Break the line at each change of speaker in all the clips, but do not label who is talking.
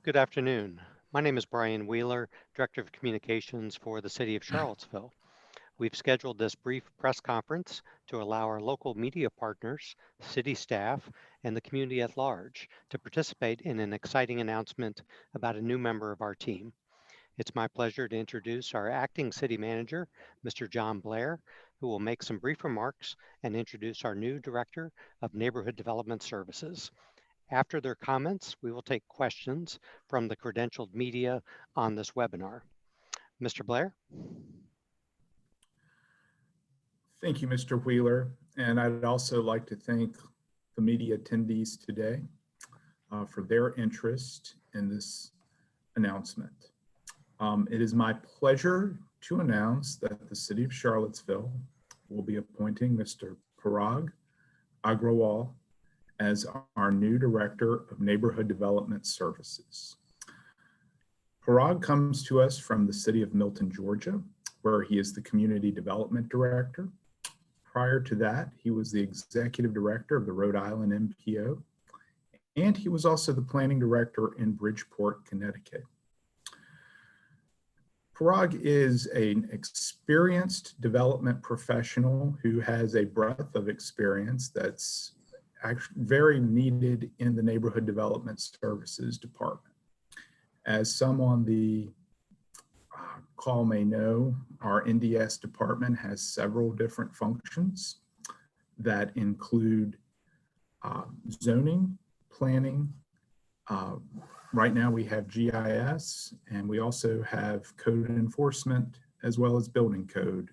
Good afternoon. My name is Brian Wheeler, Director of Communications for the City of Charlottesville. We've scheduled this brief press conference to allow our local media partners, city staff, and the community at large to participate in an exciting announcement about a new member of our team. It's my pleasure to introduce our acting city manager, Mr. John Blair, who will make some brief remarks and introduce our new Director of Neighborhood Development Services. After their comments, we will take questions from the credentialed media on this webinar. Mr. Blair?
Thank you, Mr. Wheeler. And I'd also like to thank the media attendees today for their interest in this announcement. It is my pleasure to announce that the City of Charlottesville will be appointing Mr. Parag Agrawal as our new Director of Neighborhood Development Services. Parag comes to us from the city of Milton, Georgia, where he is the Community Development Director. Prior to that, he was the Executive Director of the Rhode Island MPO, and he was also the Planning Director in Bridgeport, Connecticut. Parag is an experienced development professional who has a breadth of experience that's actually very needed in the Neighborhood Development Services Department. As some on the call may know, our NDS department has several different functions that include zoning, planning. Right now we have GIS, and we also have code enforcement as well as building code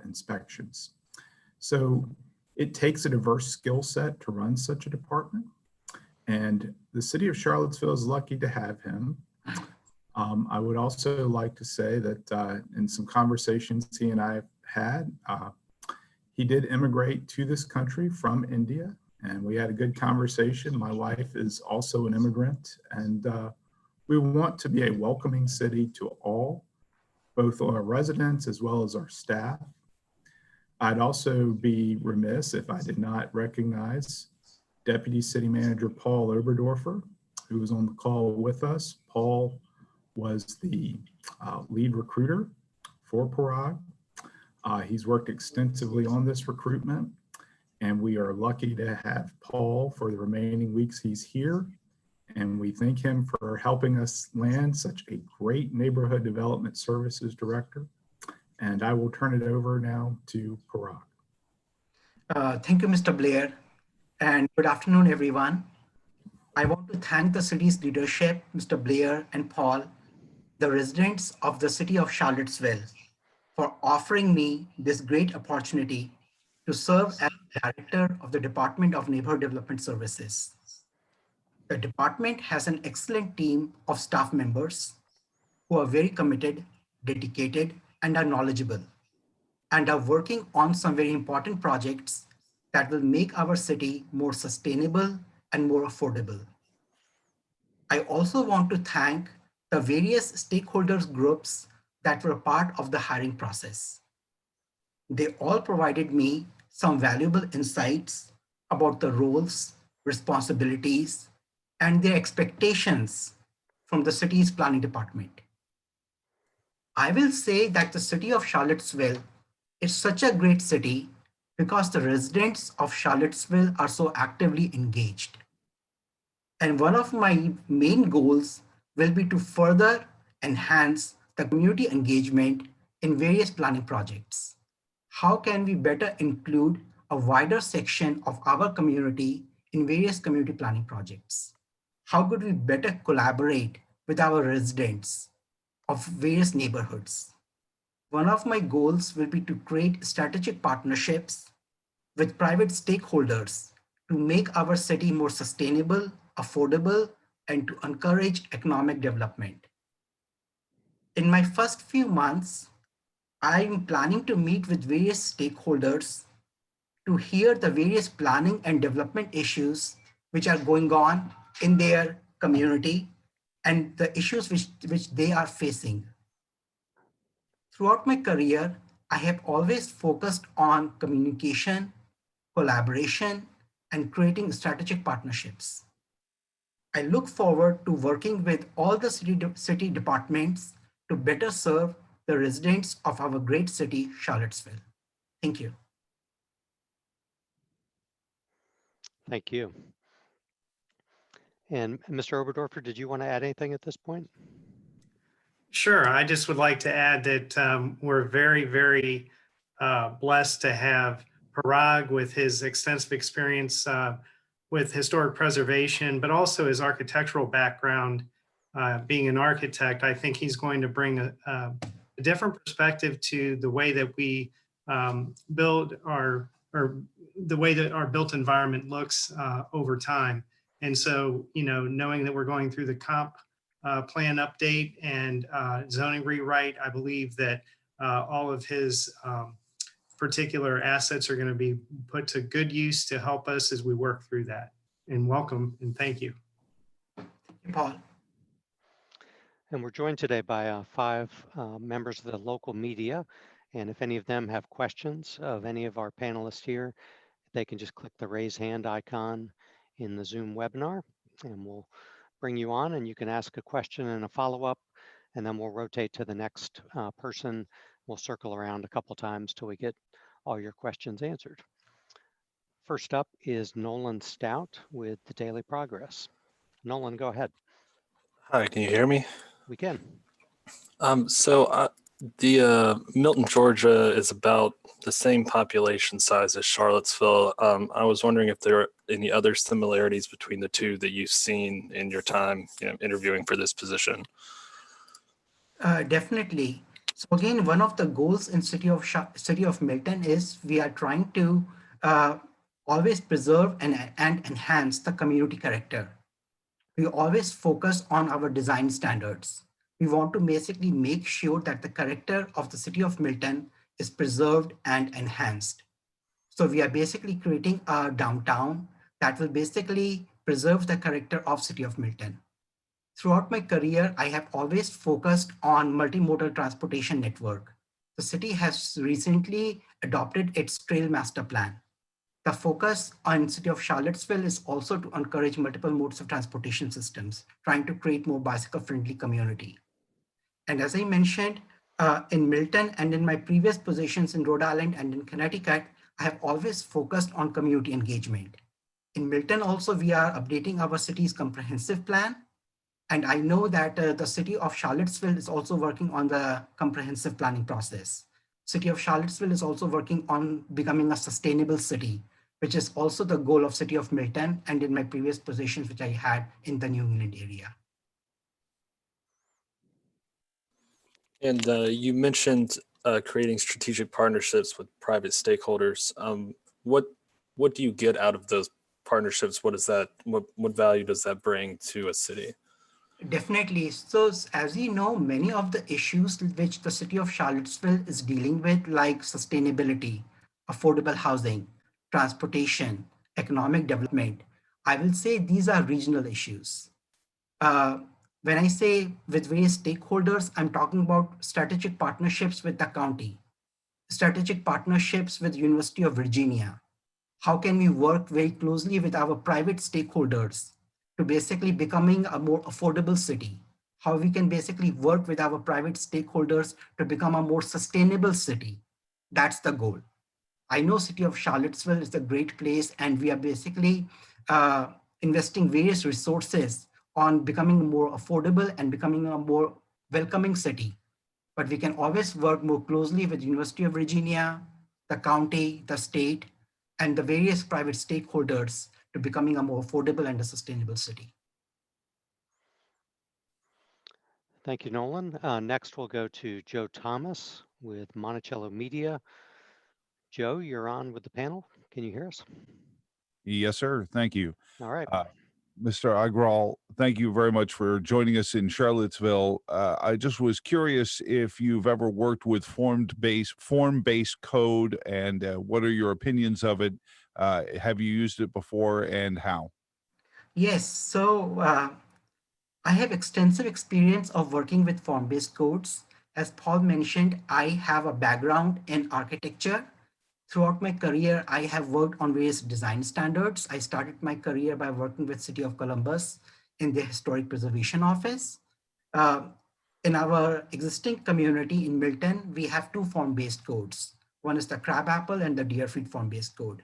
inspections. So it takes a diverse skill set to run such a department, and the city of Charlottesville is lucky to have him. I would also like to say that in some conversations he and I have had, he did immigrate to this country from India, and we had a good conversation. My wife is also an immigrant, and we want to be a welcoming city to all, both our residents as well as our staff. I'd also be remiss if I did not recognize Deputy City Manager Paul Oberdorfer, who was on the call with us. Paul was the lead recruiter for Parag. He's worked extensively on this recruitment, and we are lucky to have Paul for the remaining weeks he's here. And we thank him for helping us land such a great Neighborhood Development Services Director. And I will turn it over now to Parag.
Thank you, Mr. Blair, and good afternoon, everyone. I want to thank the city's leadership, Mr. Blair and Paul, the residents of the city of Charlottesville, for offering me this great opportunity to serve as Director of the Department of Neighborhood Development Services. The department has an excellent team of staff members who are very committed, dedicated, and are knowledgeable, and are working on some very important projects that will make our city more sustainable and more affordable. I also want to thank the various stakeholders groups that were part of the hiring process. They all provided me some valuable insights about the roles, responsibilities, and their expectations from the city's planning department. I will say that the city of Charlottesville is such a great city because the residents of Charlottesville are so actively engaged. And one of my main goals will be to further enhance the community engagement in various planning projects. How can we better include a wider section of our community in various community planning projects? How could we better collaborate with our residents of various neighborhoods? One of my goals will be to create strategic partnerships with private stakeholders to make our city more sustainable, affordable, and to encourage economic development. In my first few months, I'm planning to meet with various stakeholders to hear the various planning and development issues which are going on in their community and the issues which they are facing. Throughout my career, I have always focused on communication, collaboration, and creating strategic partnerships. I look forward to working with all the city departments to better serve the residents of our great city, Charlottesville. Thank you.
Thank you. And Mr. Oberdorfer, did you want to add anything at this point?
Sure. I just would like to add that we're very, very blessed to have Parag with his extensive experience with historic preservation, but also his architectural background. Being an architect, I think he's going to bring a different perspective to the way that we build or the way that our built environment looks over time. And so, knowing that we're going through the comp plan update and zoning rewrite, I believe that all of his particular assets are going to be put to good use to help us as we work through that. And welcome and thank you.
Paul.
And we're joined today by 5 members of the local media. And if any of them have questions of any of our panelists here, they can just click the raise hand icon in the Zoom webinar, and we'll bring you on and you can ask a question and a follow-up, and then we'll rotate to the next person. We'll circle around a couple times till we get all your questions answered. First up is Nolan Stout with the Daily Progress. Nolan, go ahead.
Hi, can you hear me?
We can.
The Milton, Georgia is about the same population size as Charlottesville. I was wondering if there are any other similarities between the two that you've seen in your time, interviewing for this position.
Definitely. So again, one of the goals in city of Milton is we are trying to always preserve and enhance the community character. We always focus on our design standards. We want to basically make sure that the character of the city of Milton is preserved and enhanced. So we are basically creating a downtown that will basically preserve the character of city of Milton. Throughout my career, I have always focused on multimodal transportation network. The city has recently adopted its trail master plan. The focus on city of Charlottesville is also to encourage multiple modes of transportation systems, trying to create more bicycle-friendly community. And as I mentioned, in Milton and in my previous positions in Rhode Island and in Connecticut, I have always focused on community engagement. In Milton also, we are updating our city's comprehensive plan. And I know that the city of Charlottesville is also working on the comprehensive planning process. City of Charlottesville is also working on becoming a sustainable city, which is also the goal of city of Milton and in my previous positions, which I had in the New England area.
And you mentioned creating strategic partnerships with private stakeholders. What do you get out of those partnerships? What value does that bring to a city?
Definitely. So as you know, many of the issues which the city of Charlottesville is dealing with, like sustainability, affordable housing, transportation, economic development, I will say these are regional issues. When I say with various stakeholders, I'm talking about strategic partnerships with the county, strategic partnerships with University of Virginia. How can we work very closely with our private stakeholders to basically becoming a more affordable city? How we can basically work with our private stakeholders to become a more sustainable city? That's the goal. I know city of Charlottesville is a great place and we are basically investing various resources on becoming more affordable and becoming a more welcoming city. But we can always work more closely with University of Virginia, the county, the state, and the various private stakeholders to becoming a more affordable and a sustainable city.
Thank you, Nolan. Next, we'll go to Joe Thomas with Monticello Media. Joe, you're on with the panel. Can you hear us?
Yes, sir. Thank you.
All right.
Mr. Agrawal, thank you very much for joining us in Charlottesville. I just was curious if you've ever worked with form-based code, and what are your opinions of it? Have you used it before, and how?
Yes, so I have extensive experience of working with form-based codes. As Paul mentioned, I have a background in architecture. Throughout my career, I have worked on various design standards. I started my career by working with City of Columbus in the Historic Preservation Office. In our existing community in Milton, we have two form-based codes. One is the crabapple and the deerfeet form-based code.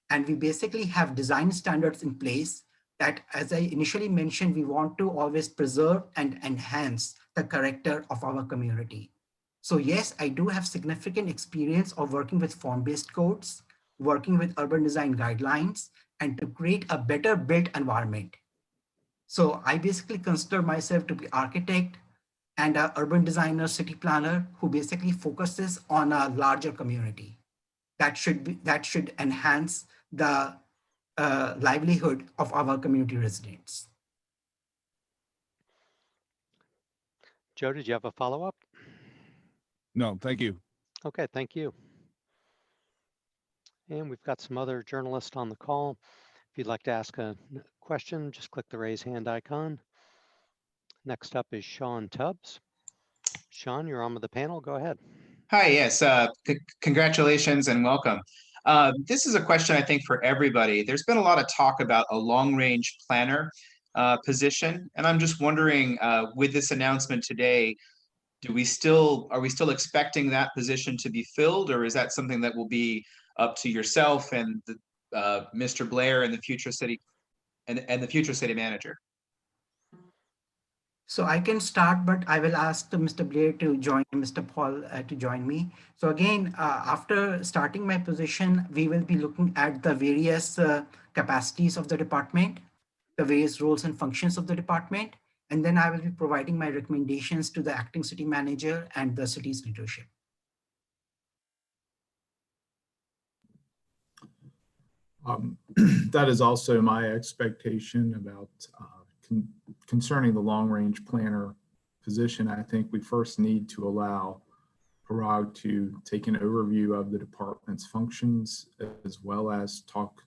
And we basically have design standards in place that, as I initially mentioned, we want to always preserve and enhance the character of our community. So yes, I do have significant experience of working with form-based codes, working with urban design guidelines, and to create a better built environment. So I basically consider myself to be architect and an urban designer, city planner who basically focuses on a larger community that should enhance the livelihood of our community residents.
Joe, did you have a follow-up?
No, thank you.
Okay, thank you. And we've got some other journalists on the call. If you'd like to ask a question, just click the raise hand icon. Next up is Sean Tubbs. Sean, you're on with the panel. Go ahead.
Hi, yes, congratulations and welcome. This is a question I think for everybody. There's been a lot of talk about a long-range planner position, and I'm just wondering, with this announcement today, are we still expecting that position to be filled, or is that something that will be up to yourself and Mr. Blair and the future city and the future city manager?
So I can start, but I will ask Mr. Blair to join, Mr. Paul to join me. So again, after starting my position, we will be looking at the various capacities of the department, the various roles and functions of the department, and then I will be providing my recommendations to the acting city manager and the city's leadership.
That is also my expectation about concerning the long-range planner position. I think we first need to allow Parag to take an overview of the department's functions, as well as talk,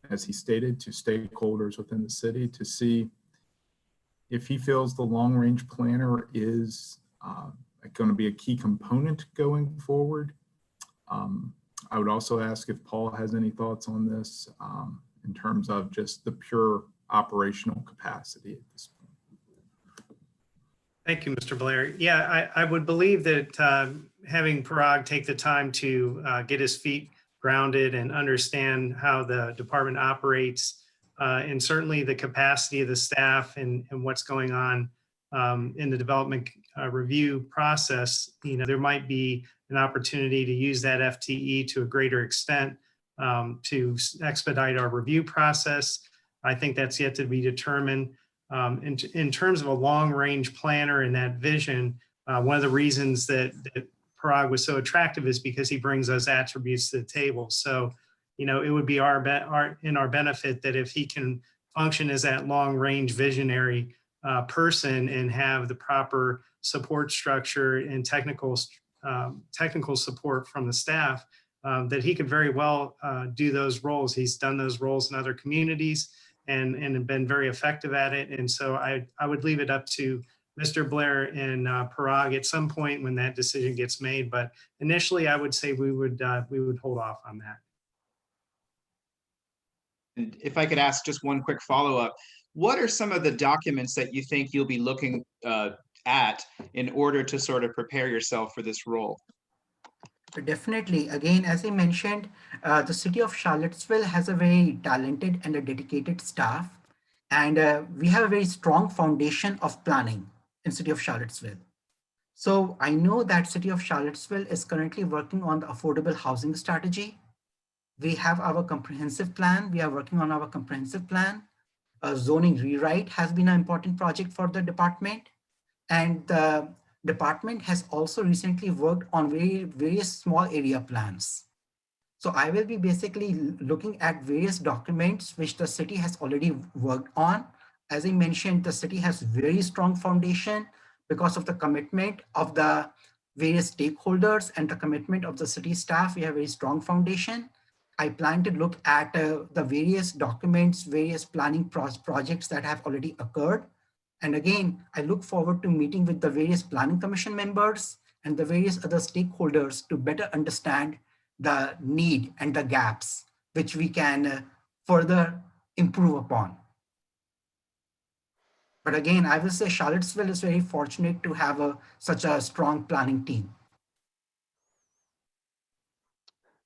as he stated, to stakeholders within the city to see if he feels the long-range planner is going to be a key component going forward. I would also ask if Paul has any thoughts on this in terms of just the pure operational capacity at this point.
Thank you, Mr. Blair. Yeah, I would believe that having Parag take the time to get his feet grounded and understand how the department operates, and certainly the capacity of the staff and what's going on in the development review process, there might be an opportunity to use that FTE to a greater extent to expedite our review process. I think that's yet to be determined. In terms of a long-range planner and that vision, one of the reasons that Parag was so attractive is because he brings those attributes to the table. So, it would be in our benefit that if he can function as that long-range visionary person and have the proper support structure and technical support from the staff, that he could very well do those roles. He's done those roles in other communities and been very effective at it. And so I would leave it up to Mr. Blair and Parag at some point when that decision gets made. But initially, I would say we would hold off on that.
And if I could ask just one quick follow-up, what are some of the documents that you think you'll be looking at in order to sort of prepare yourself for this role?
Definitely. Again, as I mentioned, the city of Charlottesville has a very talented and a dedicated staff. And we have a very strong foundation of planning in city of Charlottesville. So I know that city of Charlottesville is currently working on the affordable housing strategy. We have our comprehensive plan. We are working on our comprehensive plan. A zoning rewrite has been an important project for the department. And the department has also recently worked on various small area plans. So I will be basically looking at various documents which the city has already worked on. As I mentioned, the city has very strong foundation because of the commitment of the various stakeholders and the commitment of the city staff. We have a very strong foundation. I plan to look at the various documents, various planning projects that have already occurred. And again, I look forward to meeting with the various planning commission members and the various other stakeholders to better understand the need and the gaps which we can further improve upon. But again, I will say Charlottesville is very fortunate to have such a strong planning team.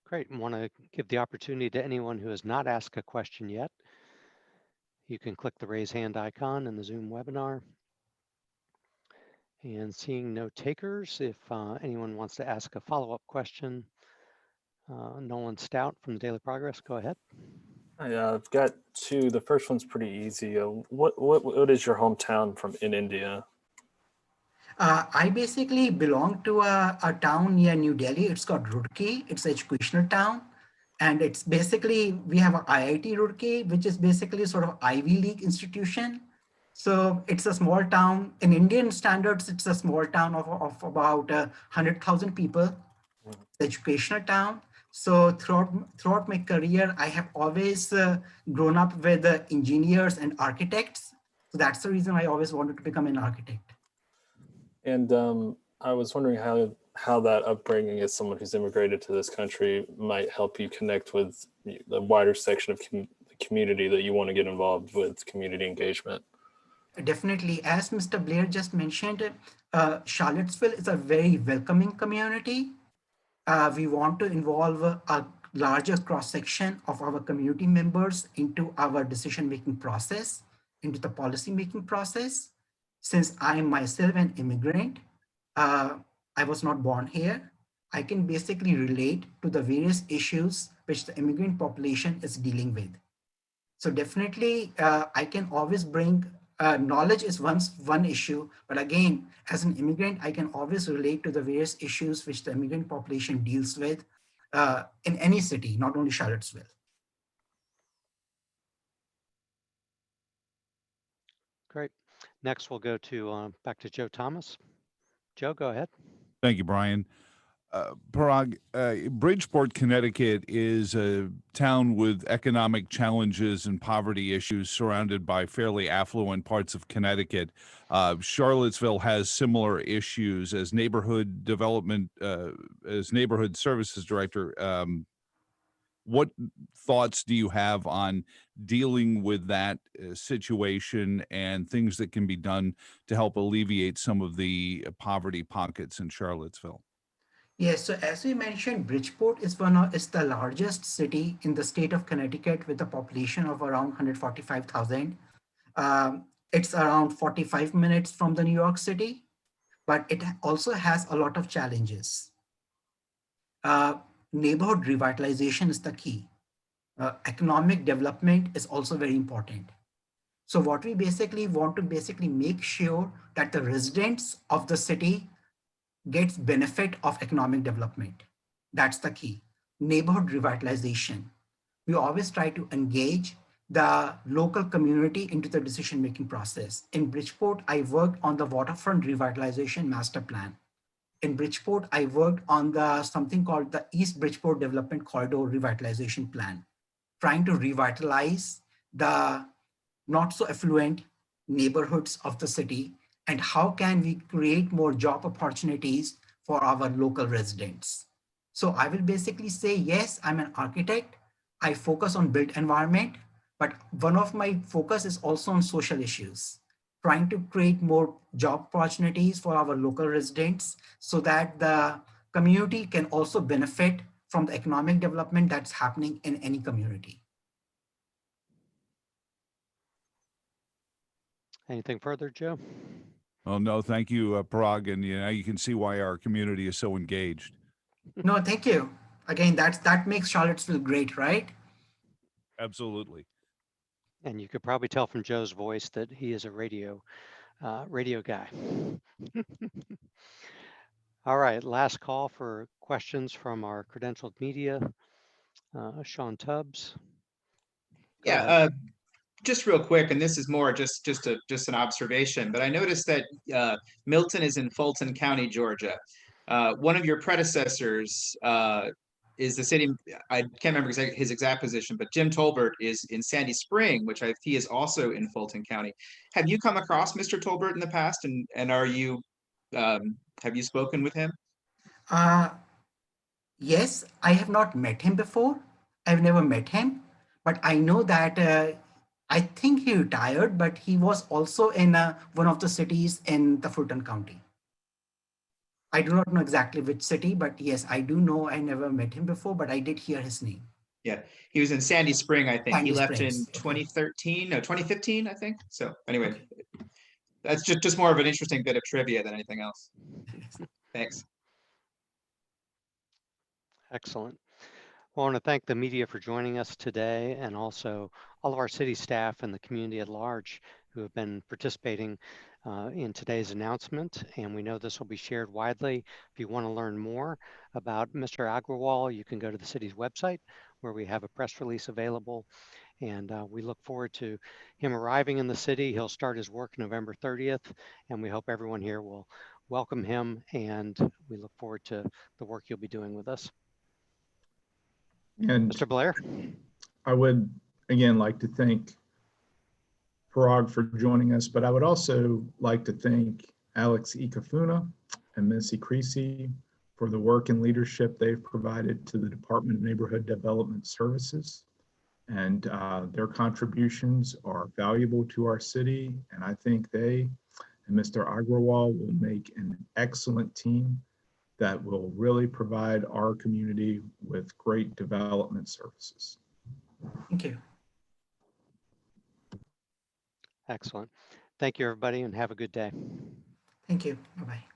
Great. I want to give the opportunity to anyone who has not asked a question yet. You can click the raise hand icon in the Zoom webinar. And seeing no takers, if anyone wants to ask a follow-up question, Nolan Stout from the Daily Progress, go ahead.
I've got two. The first one's pretty easy. What is your hometown in India?
I basically belong to a town near New Delhi. It's called Roorkee. It's an educational town. And it's basically, we have an IIT Roorkee, which is basically sort of Ivy League institution. So it's a small town. In Indian standards, it's a small town of about 100,000 people. Educational town. So throughout my career, I have always grown up with engineers and architects. So that's the reason I always wanted to become an architect.
And I was wondering how that upbringing as someone who's immigrated to this country might help you connect with the wider section of the community that you want to get involved with community engagement.
Definitely. As Mr. Blair just mentioned, Charlottesville is a very welcoming community. We want to involve a larger cross-section of our community members into our decision-making process, into the policy-making process. Since I am myself an immigrant, I was not born here. I can basically relate to the various issues which the immigrant population is dealing with. So definitely, I can always bring knowledge is one issue, but again, as an immigrant, I can always relate to the various issues which the immigrant population deals with in any city, not only Charlottesville.
Great. Next, we'll go to back to Joe Thomas. Joe, go ahead.
Thank you, Brian. Parag, Bridgeport, Connecticut is a town with economic challenges and poverty issues surrounded by fairly affluent parts of Connecticut. Charlottesville has similar issues. As neighborhood development, as neighborhood services director, what thoughts do you have on dealing with that situation and things that can be done to help alleviate some of the poverty pockets in Charlottesville?
Yes, so as we mentioned, Bridgeport is is the largest city in the state of Connecticut with a population of around 145,000. It's around 45 minutes from the New York City, but it also has a lot of challenges. Neighborhood revitalization is the key. Economic development is also very important. So what we basically want to make sure that the residents of the city gets benefit of economic development. That's the key. Neighborhood revitalization. We always try to engage the local community into the decision-making process. In Bridgeport, I worked on the waterfront revitalization master plan. In Bridgeport, I worked on something called the East Bridgeport Development Corridor Revitalization Plan, trying to revitalize the not so affluent neighborhoods of the city, and how can we create more job opportunities for our local residents. So I will basically say, yes, I'm an architect. I focus on built environment, but one of my focus is also on social issues, trying to create more job opportunities for our local residents so that the community can also benefit from the economic development that's happening in any community.
Anything further, Joe?
Oh, no, thank you, Parag. And you can see why our community is so engaged.
No, thank you. Again, that makes Charlottesville great, right?
Absolutely.
And you could probably tell from Joe's voice that he is a radio guy. All right, last call for questions from our credentialed media. Sean Tubbs.
Yeah, just real quick, and this is more just an observation, but I noticed that Milton is in Fulton County, Georgia. One of your predecessors is the city. I can't remember his exact position, but Jim Tolbert is in Sandy Spring, which he is also in Fulton County. Have you come across Mr. Tolbert in the past, and are you have you spoken with him?
Yes, I have not met him before. I've never met him, but I know that I think he retired, but he was also in one of the cities in the Fulton County. I do not know exactly which city, but yes, I do know. I never met him before, but I did hear his name.
Yeah, he was in Sandy Spring, I think. He
Sandy
left
Springs,
in
okay.
2013, no, 2015, I think. So anyway,
Okay.
that's just more of an interesting bit of trivia than anything else. Thanks.
Excellent. Well, I want to thank the media for joining us today, and also all of our city staff and the community at large who have been participating in today's announcement. And we know this will be shared widely. If you want to learn more about Mr. Agrawal, you can go to the city's website where we have a press release available. And we look forward to him arriving in the city. He'll start his work November 30th, and we hope everyone here will welcome him. And we look forward to the work you'll be doing with us.
And
Mr. Blair?
I would, again, like to thank Parag for joining us, but I would also like to thank Alex Ikafuna and Missy Creasy for the work and leadership they've provided to the Department of Neighborhood Development Services. And their contributions are valuable to our city. And I think they and Mr. Agrawal will make an excellent team that will really provide our community with great development services.
Thank you.
Excellent. Thank you, everybody, and have a good day.
Thank you. Bye-bye.